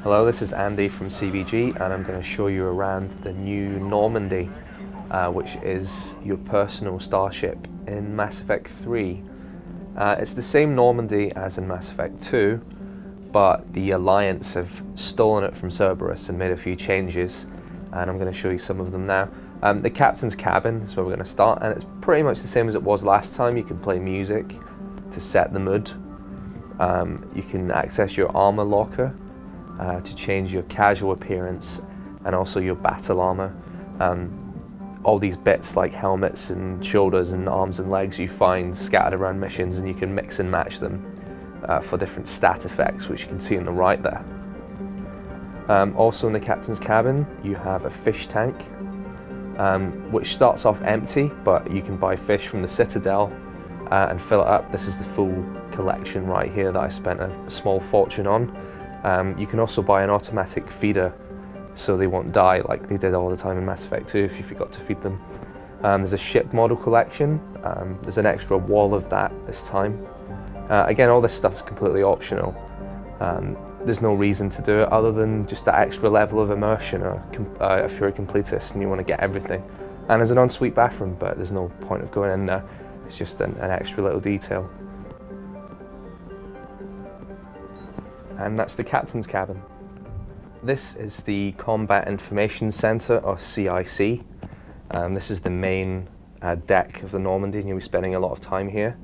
Hello, this is Andy from CVG, and I'm going to show you around the new Normandy, which is your personal starship in Mass Effect 3. It's the same Normandy as in Mass Effect 2, but the Alliance have stolen it from Cerberus and made a few changes, and I'm going to show you some of them now. The captain's cabin is where we're going to start, and it's pretty much the same as it was last time. You can play music to set the mood. You can access your armor locker to change your casual appearance and also your battle armor. All these bits like helmets and shoulders and arms and legs you find scattered around missions, and you can mix and match them for different stat effects, which you can see on the right there. Also in the captain's cabin you have a fish tank, which starts off empty, but you can buy fish from the Citadel and fill it up. This is the full collection right here that I spent a small fortune on. You can also buy an automatic feeder so they won't die like they did all the time in Mass Effect 2 if you forgot to feed them. There's a ship model collection. There's an extra wall of that this time. Again, all this stuff is completely optional. There's no reason to do it other than just that extra level of immersion if you're a completist and you want to get everything. And there's an ensuite bathroom, but there's no point of going in there. It's just an extra little detail. And that's the captain's cabin. This is the Combat Information Center, or CIC. This is the main deck of the Normandy, and you'll be spending a lot of time here.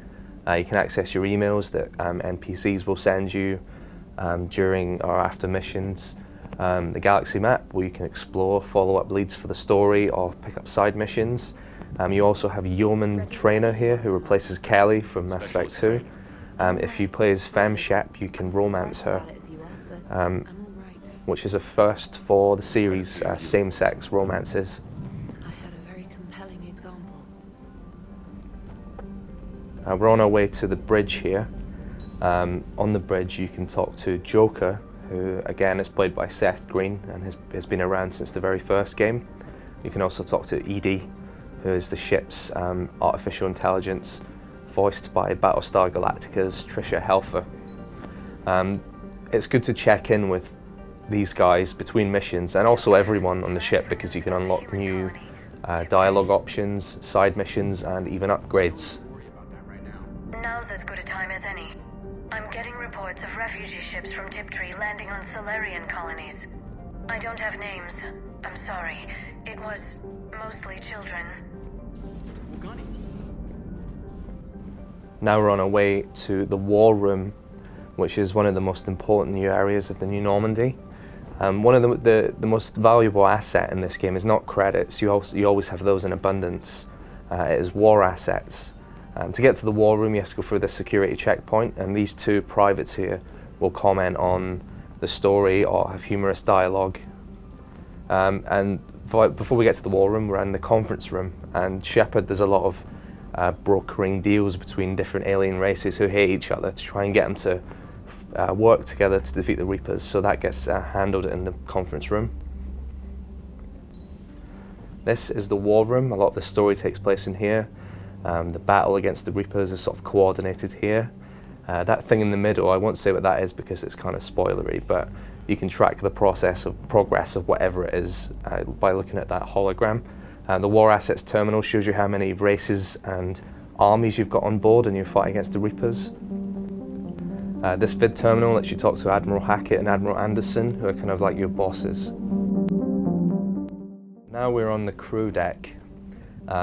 You can access your emails that NPCs will send you during or after missions. The galaxy map, where you can explore follow-up leads for the story or pick up side missions. You also have Yeoman Trainer here, who replaces Kelly from Mass Effect 2. If you play as Femme Shep, you can romance her, which is a first for the series, same-sex romances. I had a very compelling example. We're on our way to the bridge here. On the bridge you can talk to Joker, who again is played by Seth Green and has been around since the very first game. You can also talk to Edie, who is the ship's artificial intelligence, voiced by Battlestar Galactica's Tricia Helfer. It's good to check in with these guys between missions, and also everyone on the ship, because you can unlock new dialogue options, side missions, and even upgrades. Now's as good a time as any. I'm getting reports of refugee ships from Tiptree landing on Solarian colonies. I don't have names. I'm sorry. It was mostly children. Now we're on our way to the War Room, which is one of the most important new areas of the new Normandy. One of the most valuable asset in this game is not credits. You always have those in abundance. It is war assets. To get to the War Room, you have to go through the security checkpoint, and these two privates here will comment on the story or have humorous dialogue. Before we get to the War Room, we're in the conference room, and Shepard does a lot of brokering deals between different alien races who hate each other to try and get them to work together to defeat the Reapers, so that gets handled in the conference room. This is the War Room. A lot of the story takes place in here. The battle against the Reapers is sort of coordinated here. That thing in the middle, I won't say what that is because it's kind of spoilery, but you can track the progress of whatever it is by looking at that hologram. The War Assets Terminal shows you how many races and armies you've got on board in your fight against the Reapers. This vid terminal lets you talk to Admiral Hackett and Admiral Anderson, who are kind of like your bosses. Now we're on the crew deck.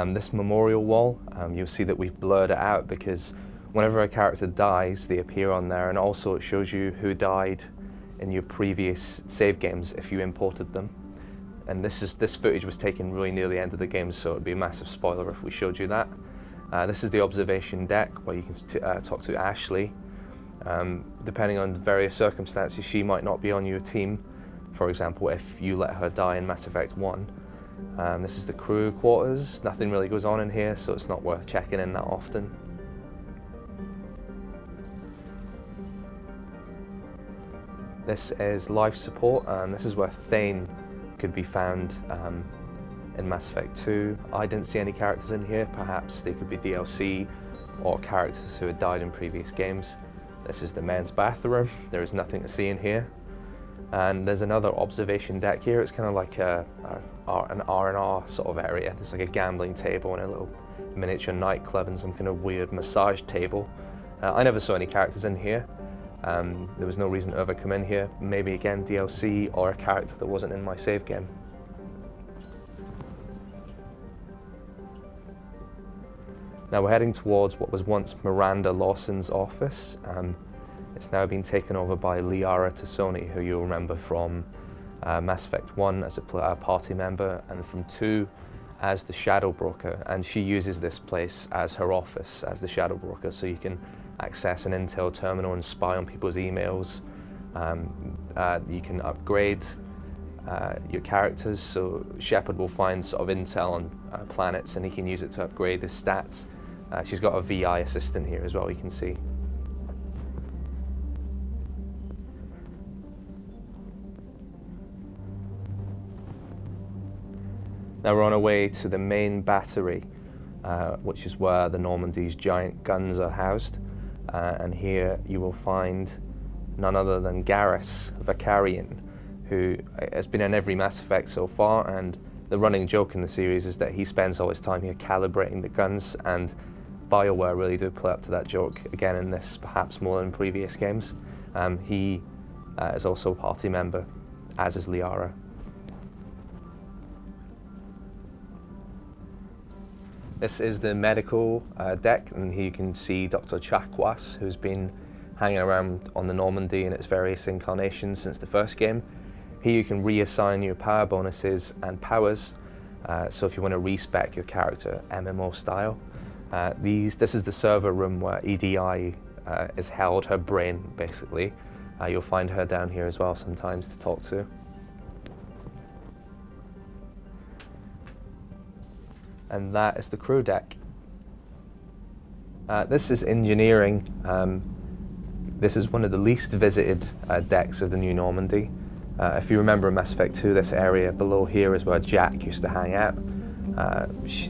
This memorial wall, you'll see that we've blurred it out because whenever a character dies, they appear on there, and also it shows you who died in your previous save games if you imported them. And this footage was taken really near the end of the game, so it would be a massive spoiler if we showed you that. This is the observation deck where you can talk to Ashley. Depending on various circumstances, she might not be on your team. For example, if you let her die in Mass Effect 1. This is the crew quarters. Nothing really goes on in here, so it's not worth checking in that often. This is life support, and this is where Thane could be found in Mass Effect 2. I didn't see any characters in here. Perhaps they could be DLC or characters who had died in previous games. This is the men's bathroom. There is nothing to see in here. And there's another observation deck here. It's kind of like an R&R sort of area. There's like a gambling table and a little miniature nightclub and some kind of weird massage table. I never saw any characters in here. There was no reason to ever come in here. Maybe again DLC or a character that wasn't in my save game. Now we're heading towards what was once Miranda Lawson's office. It's now been taken over by Liara Tassoni, who you'll remember from Mass Effect 1 as a party member, and from 2 as the Shadow Broker. And she uses this place as her office as the Shadow Broker, so you can access an intel terminal and spy on people's emails. You can upgrade your characters, so Shepard will find sort of intel on planets and he can use it to upgrade his stats. She's got a VI assistant here as well, you can see. Now we're on our way to the main battery, which is where the Normandy's giant guns are housed. And here you will find none other than Garrus Vakarian, who has been in every Mass Effect so far, and the running joke in the series is that he spends all his time here calibrating the guns, and BioWare really do play up to that joke again in this, perhaps more than previous games. He is also a party member, as is Liara. This is the medical deck, and here you can see Dr. Chakwas, who's been hanging around on the Normandy in its various incarnations since the first game. Here you can reassign your power bonuses and powers, so if you want to respec your character MMO style. This is the server room where EDI is held, her brain basically. You'll find her down here as well sometimes to talk to. And that is the crew deck. This is engineering. This is one of the least visited decks of the new Normandy. If you remember in Mass Effect 2, this area below here is where Jack used to hang out.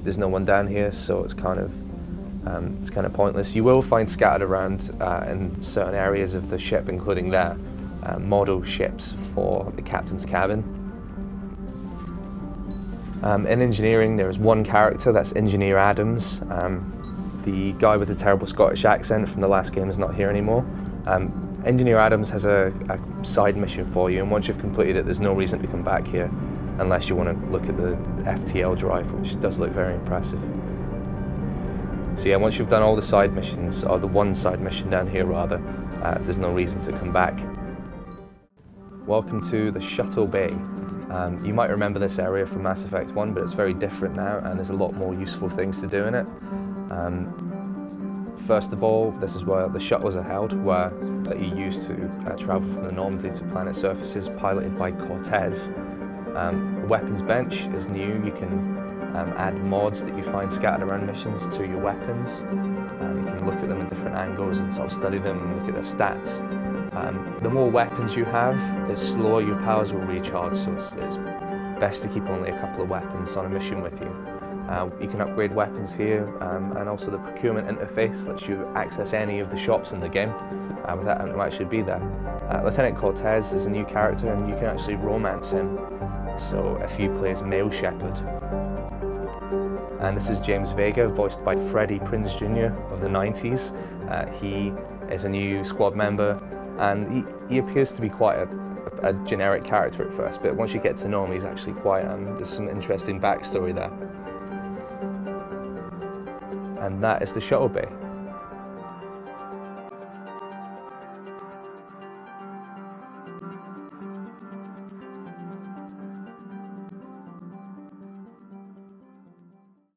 There's no one down here, so it's kind of pointless. You will find scattered around in certain areas of the ship, including their model ships for the captain's cabin. In engineering, there is one character, that's Engineer Adams. The guy with the terrible Scottish accent from the last game is not here anymore. Engineer Adams has a side mission for you, and once you've completed it, there's no reason to come back here unless you want to look at the FTL drive, which does look very impressive. So yeah, once you've done all the side missions, or the one side mission down here rather, there's no reason to come back. Welcome to the Shuttle Bay. You might remember this area from Mass Effect 1, but it's very different now, and there's a lot more useful things to do in it. First of all, this is where the shuttles are held, that you use to travel from the Normandy to planet surfaces, piloted by Cortez. The weapons bench is new. You can add mods that you find scattered around missions to your weapons. You can look at them at different angles and sort of study them and look at their stats. The more weapons you have, the slower your powers will recharge, so it's best to keep only a couple of weapons on a mission with you. You can upgrade weapons here, and also the procurement interface lets you access any of the shops in the game without having to actually be there. Lieutenant Cortez is a new character, and you can actually romance him, so if you play as male Shepard. And this is James Vega, voiced by Freddie Prinze Jr. of the 90s. He is a new squad member, and he appears to be quite a generic character at first, but once you get to know him, he's actually quite, there's some interesting backstory there. And that is the Shuttle Bay.